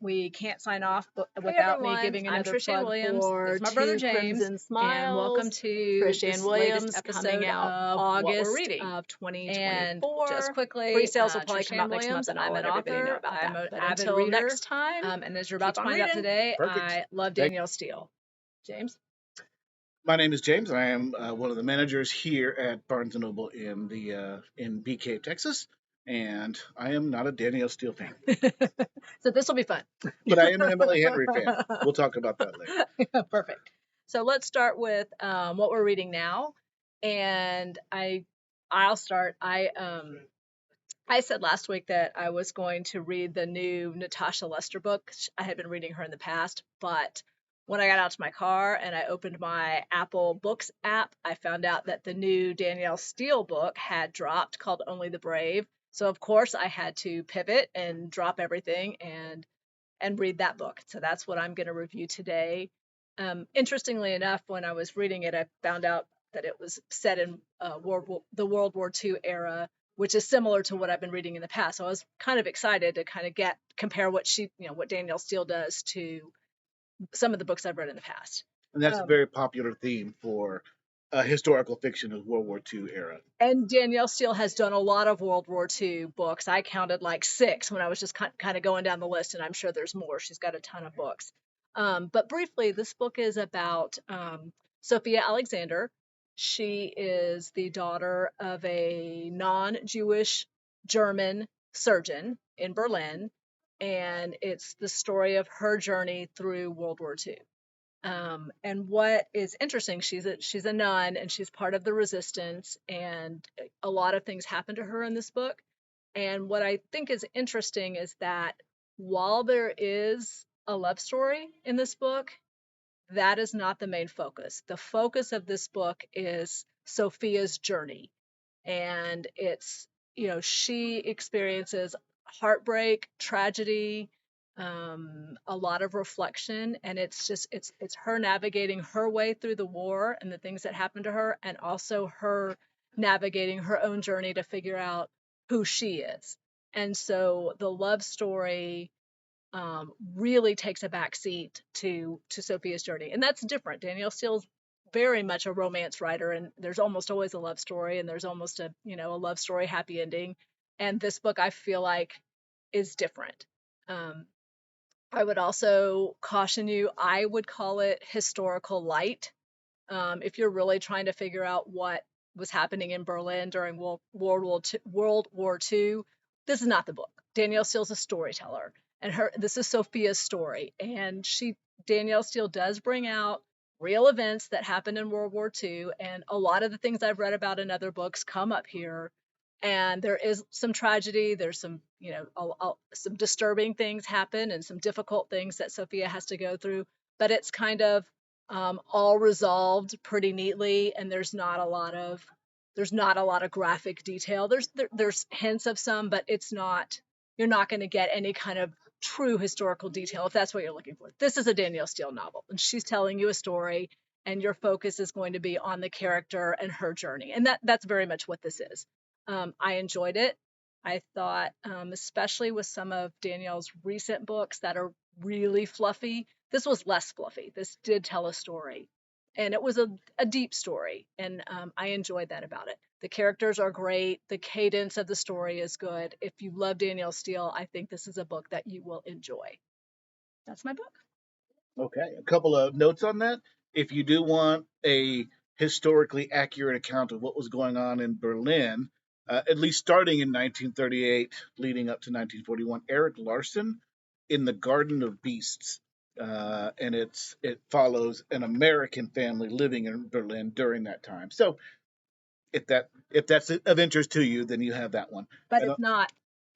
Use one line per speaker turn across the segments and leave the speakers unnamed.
We can't sign off without
everyone,
me giving
I'm
another
TrishAnn
plug
Williams.
for
It's my brother
Two
James,
Crimson Smiles.
and welcome to
TrishAnn
this
Williams
latest episode
coming out
of
August
what we're reading
of 2024.
And just quickly,
Pre-sales will probably
TrishAnn
come out next
Williams,
month, and I'll
I'm
let
an
everybody know
author.
about
I'm
that.
an
But
avid
until
reader.
next time, and as you're about to
keep on
find out
reading.
today,
Perfect.
I love Danielle Steele. James?
My name is James. I am one of the managers here at Barnes & Noble in Bee Cave, Texas, and I am not a Danielle Steele fan,
So this will be fun.
but I am an Emily Henry fan. We'll talk about that later.
Perfect. So let's start with what we're reading now, and I'll start. I said last week that I was going to read the new Natasha Lester book. I had been reading her in the past, but when I got out to my car and I opened my Apple Books app, I found out that the new Danielle Steele book had dropped, called Only the Brave. So of course I had to pivot and drop everything and read that book. So that's what I'm going to review today. Interestingly enough, when I was reading it, I found out that it was set in the World War II era, which is similar to what I've been reading in the past. So I was kind of excited to kind of compare what what Danielle Steele does to some of the books I've read in the past.
And that's a very popular theme for historical fiction of World War II era.
And Danielle Steele has done a lot of World War II books. I counted like 6 when I was just kind of going down the list, and I'm sure there's more. She's got a ton of books. But briefly, this book is about Sophia Alexander. She is the daughter of a non-Jewish German surgeon in Berlin, and it's the story of her journey through World War II. And what is interesting, she's a nun and she's part of the resistance, and a lot of things happen to her in this book. And what I think is interesting is that while there is a love story in this book, that is not the main focus. The focus of this book is Sophia's journey. And it's, she experiences heartbreak, tragedy, a lot of reflection, and it's her navigating her way through the war and the things that happened to her, and also her navigating her own journey to figure out who she is. And so the love story really takes a back seat to Sophia's journey, and that's different. Danielle Steele's very much a romance writer, and there's almost always a love story, and there's almost a love story happy ending. And this book, I feel like, is different. I would also caution you, I would call it historical light. If you're really trying to figure out what was happening in Berlin during World War II, this is not the book. Danielle Steele's a storyteller, and this is Sophia's story. And Danielle Steele does bring out real events that happened in World War II, and a lot of the things I've read about in other books come up here. And there is some tragedy. There's some, some disturbing things happen and some difficult things that Sophia has to go through. But it's kind of all resolved pretty neatly, and there's not a lot of graphic detail. There's hints of some, but you're not going to get any kind of true historical detail if that's what you're looking for. This is a Danielle Steele novel, and she's telling you a story, and your focus is going to be on the character and her journey, and that's very much what this is. I enjoyed it. I thought, especially with some of Danielle's recent books that are really fluffy, this was less fluffy. This did tell a story, and it was a deep story, and I enjoyed that about it. The characters are great. The cadence of the story is good. If you love Danielle Steele, I think this is a book that you will enjoy. That's my book.
Okay, a couple of notes on that. If you do want a historically accurate account of what was going on in Berlin, at least starting in 1938, leading up to 1941, Eric Larson in The Garden of Beasts, and it follows an American family living in Berlin during that time. So if that's of interest to you, then you have that one.
But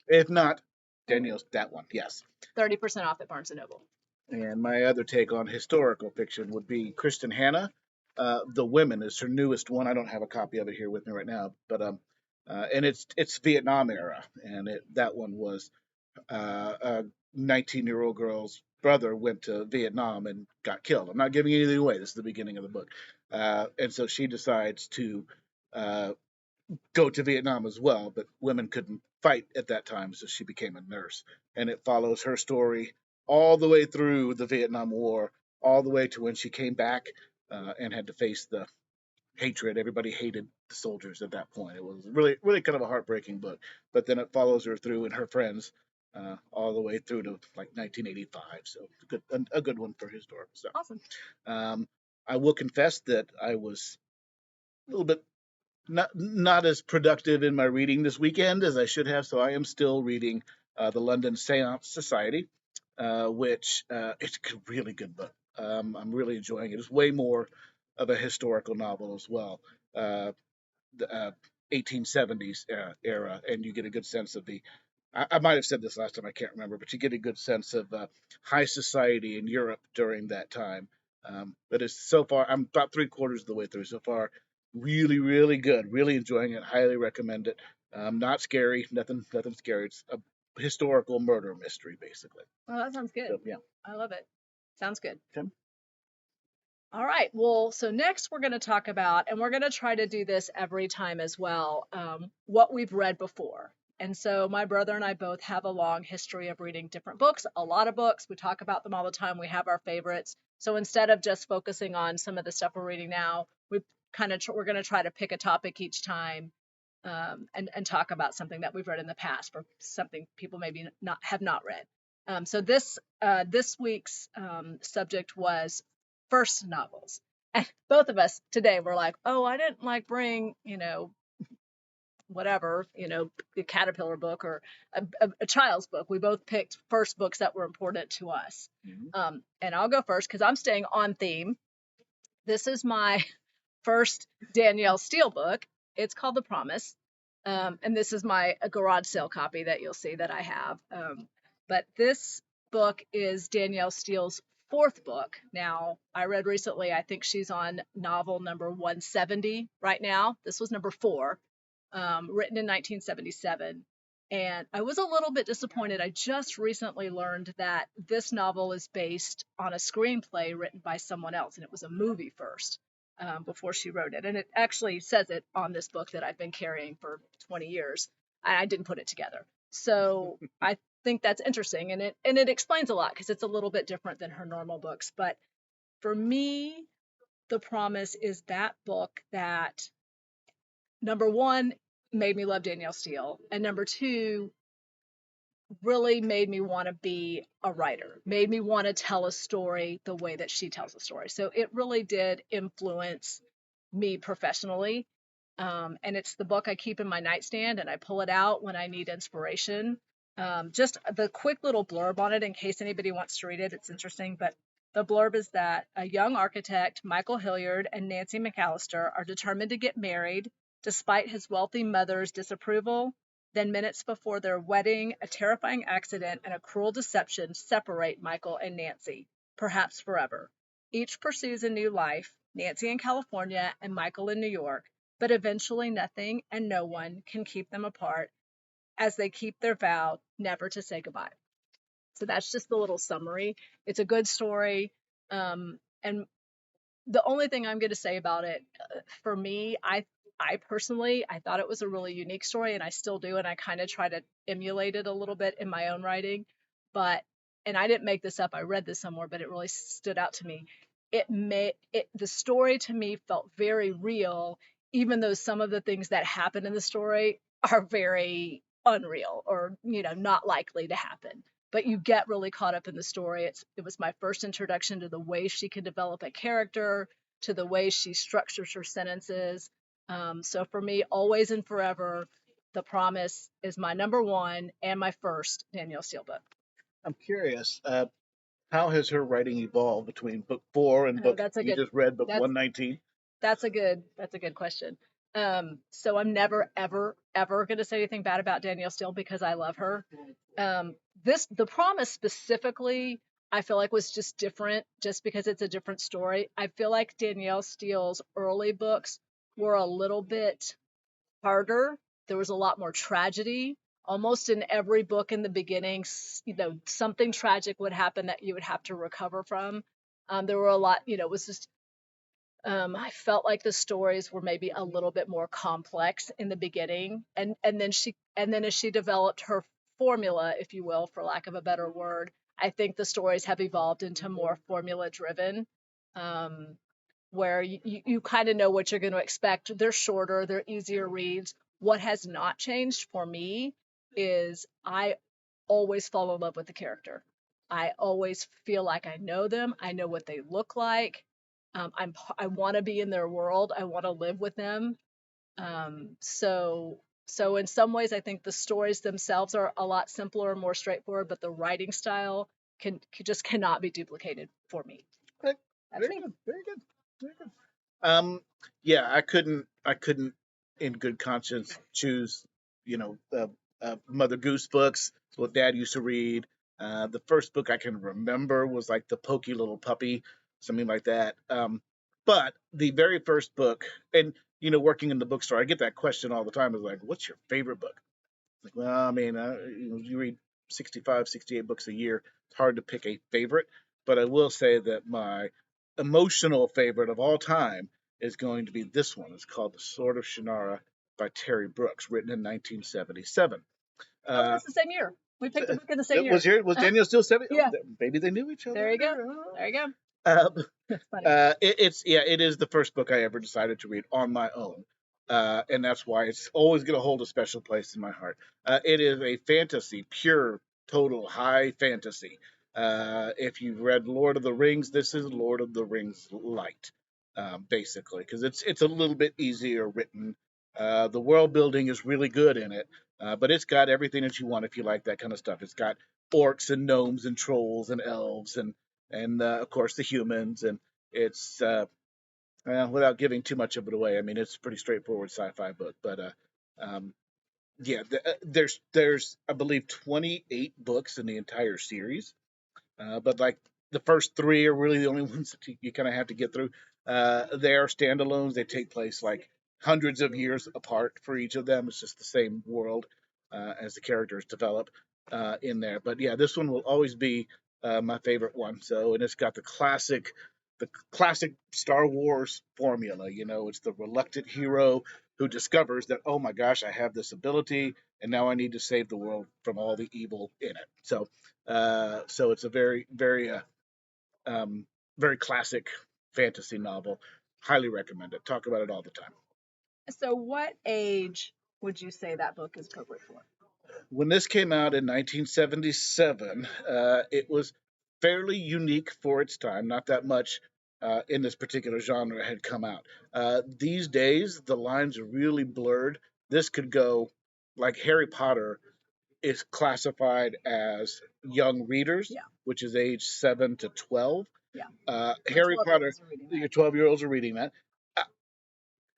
if not, Danielle's that one. Yes.
30% off at Barnes & Noble.
And my other take on historical fiction would be Kristen Hanna. The Women is her newest one. I don't have a copy of it here with me right now, but and it's Vietnam era, and that one was a 19-year-old girl's brother went to Vietnam and got killed. I'm not giving anything away. This is the beginning of the book, and so she decides to go to Vietnam as well, but women couldn't fight at that time, so she became a nurse, and it follows her story all the way through the Vietnam War, all the way to when she came back and had to face the hatred. Everybody hated the soldiers at that point. It was really, really kind of a heartbreaking book. But then it follows her through and her friends all the way through to like 1985. So a good one for historical stuff.
Awesome.
I will confess that I was a little bit not as productive in my reading this weekend as I should have. So I am still reading the London Seance Society, which it's a really good book. I'm really enjoying it. It's way more of a historical novel as well. The 1870s era, and you get a good sense of the. I might have said this last time, I can't remember, but you get a good sense of high society in Europe during that time. But it's so far, I'm about 3/4 of the way through so far. Really, really good. Really enjoying it. Highly recommend it. Not scary. Nothing scary. It's a historical murder mystery, basically.
Oh, that sounds good.
So, yeah.
I love it. Sounds good.
Okay.
All right. Well, so next we're going to talk about, and we're going to try to do this every time as well, what we've read before. And so my brother and I both have a long history of reading different books, a lot of books. We talk about them all the time. We have our favorites. So instead of just focusing on some of the stuff we're reading now, we're going to try to pick a topic each time, and talk about something that we've read in the past or something people maybe have not read. So this week's subject was first novels. And both of us today were like, oh, I didn't like bring, whatever, the Caterpillar book or a child's book. We both picked first books that were important to us.
Mm-hmm.
And I'll go first because I'm staying on theme. This is my first Danielle Steele book. It's called The Promise. And this is my garage sale copy that you'll see that I have. But this book is Danielle Steele's fourth book. Now, I read recently, I think she's on novel number 170 right now. This was number 4, written in 1977. And I was a little bit disappointed. I just recently learned that this novel is based on a screenplay written by someone else, and it was a movie first. Before she wrote it. And it actually says it on this book that I've been carrying for 20 years. I didn't put it together. So I think that's interesting. And it explains a lot because it's a little bit different than her normal books. But for me, The Promise is that book that, number one, made me love Danielle Steele. And number two, really made me want to be a writer, made me want to tell a story the way that she tells a story. So it really did influence me professionally. And it's the book I keep in my nightstand and I pull it out when I need inspiration. Just the quick little blurb on it in case anybody wants to read it. It's interesting, but the blurb is that a young architect, Michael Hilliard, and Nancy McAllister are determined to get married despite his wealthy mother's disapproval. Then, minutes before their wedding, a terrifying accident and a cruel deception separate Michael and Nancy, perhaps forever. Each pursues a new life, Nancy in California and Michael in New York, but eventually nothing and no one can keep them apart as they keep their vow never to say goodbye. So that's just the little summary. It's a good story. And the only thing I'm going to say about it, for me, I personally, I thought it was a really unique story, and I still do, and I kind of try to emulate it a little bit in my own writing. And I didn't make this up. I read this somewhere, but it really stood out to me. The story to me felt very real, even though some of the things that happen in the story are very unreal or not likely to happen. But you get really caught up in the story. It was my first introduction to the way she can develop a character, to the way she structures her sentences. So for me, always and forever, The Promise is my number one and my first Danielle Steele book.
I'm curious. How has her writing evolved between book 4 and book just read, book 119?
That's a good question. So I'm never, ever, ever going to say anything bad about Danielle Steele because I love her. The Promise specifically, I feel like was just different just because it's a different story. I feel like Danielle Steele's early books were a little bit harder. There was a lot more tragedy. Almost in every book in the beginning, something tragic would happen that you would have to recover from. There were a lot, it was just, I felt like the stories were maybe a little bit more complex in the beginning. And then as she developed her formula, if you will, for lack of a better word, I think the stories have evolved into more formula driven, where you kind of know what you're going to expect. They're shorter, they're easier reads. What has not changed for me is I always fall in love with the character. I always feel like I know them. I know what they look like. I want to be in their world. I want to live with them. So in some ways, I think the stories themselves are a lot simpler and more straightforward, but the writing style just cannot be duplicated for me.
Okay.
That's
Very
me.
good. Very good. Very good. Yeah, I couldn't, in good conscience, choose, Mother Goose books. It's what Dad used to read. The first book I can remember was like The Pokey Little Puppy, something like that. But the very first book, and working in the bookstore, I get that question all the time. Is like, what's your favorite book? Like, well, I mean, you read 65, 68 books a year. It's hard to pick a favorite, but I will say that my emotional favorite of all time is going to be this one. It's called The Sword of Shannara by Terry Brooks, written in 1977.
Oh, that's the same year. We picked a book in the same
It
year.
was Danielle Steele 70?
Yeah.
Maybe they knew each other.
There you go. There you go.
Um,
That's funny.
it is the first book I ever decided to read on my own, and that's why it's always going to hold a special place in my heart. It is a fantasy, pure, total high fantasy. If you've read Lord of the Rings, this is Lord of the Rings light, basically, because it's a little bit easier written. The world building is really good in it, but it's got everything that you want if you like that kind of stuff. It's got orcs and gnomes and trolls and elves and of course the humans, and it's without giving too much of it away. I mean, it's a pretty straightforward sci-fi book, but um, yeah, there's I believe 28 books in the entire series, but like the first three are really the only ones that you kind of have to get through. They are standalones. They take place like hundreds of years apart for each of them. It's just the same world as the characters develop in there. But yeah, this one will always be my favorite one. So, and it's got the classic Star Wars formula. It's the reluctant hero who discovers that, oh my gosh, I have this ability, and now I need to save the world from all the evil in it. So it's a very, very, very classic fantasy novel. Highly recommend it. Talk about it all the time.
So, what age would you say that book is appropriate for?
When this came out in 1977, it was fairly unique for its time. Not that much in this particular genre had come out. These days, the lines are really blurred. This could go like Harry Potter is classified as young readers,
Yeah.
which is age 7 to 12.
Yeah.
Harry Potter, your 12-year-olds are reading that. Uh,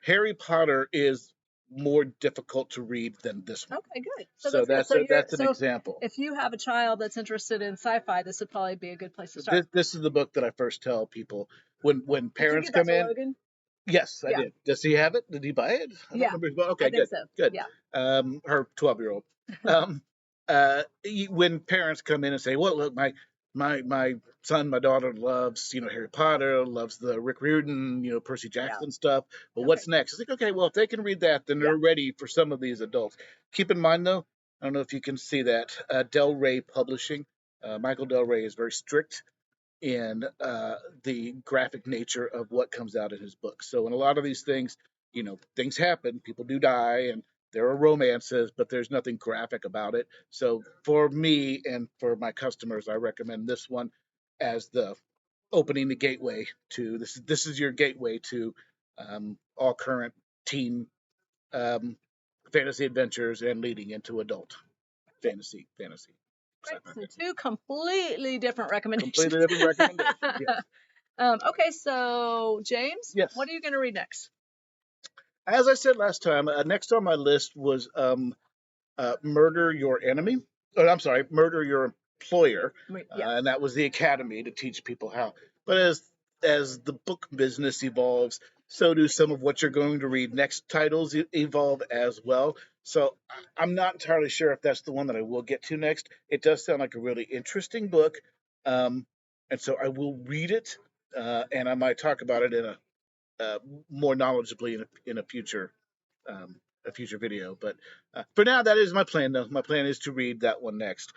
Harry Potter is more difficult to read than this one.
Okay, good.
So
that's good.
that's an example.
If you have a child that's interested in sci-fi, this would probably be a good place to start.
This is the book that I first tell people when parents
Did you give
come
that to
in.
Logan?
Yes, I
Yeah.
did. Does he have it? Did he buy it? I don't
Yeah.
remember. Okay,
I think
good.
so.
Good.
Yeah.
Her 12-year-old. Um, when parents come in and say, "Well, look, my son, my daughter loves Harry Potter, loves the Rick Riordan, Percy Jackson stuff. But
Okay.
what's next?" It's like, okay, well, if they can read that, then they're ready for some of these adults. Keep in mind, though, I don't know if you can see that Del Rey Publishing. Michael Del Rey is very strict in the graphic nature of what comes out in his books. So in a lot of these things, things happen, people do die, and there are romances, but there's nothing graphic about it. So for me and for my customers, I recommend this one as the opening the gateway to this is your gateway to all current teen um, fantasy adventures and leading into adult fantasy.
Right, so two completely different recommendations.
Completely different recommendations. Yes.
Okay, so James,
Yes.
what are you going to read next?
As I said last time, next on my list was Murder Your Enemy. Oh, I'm sorry, Murder Your Employer.
Yeah.
And that was the academy to teach people how. But as the book business evolves, so do some of what you're going to read next titles evolve as well. So I'm not entirely sure if that's the one that I will get to next. It does sound like a really interesting book, and so I will read it, and I might talk about it in more knowledgeably in a future video. But for now, that is my plan. Though my plan is to read that one next.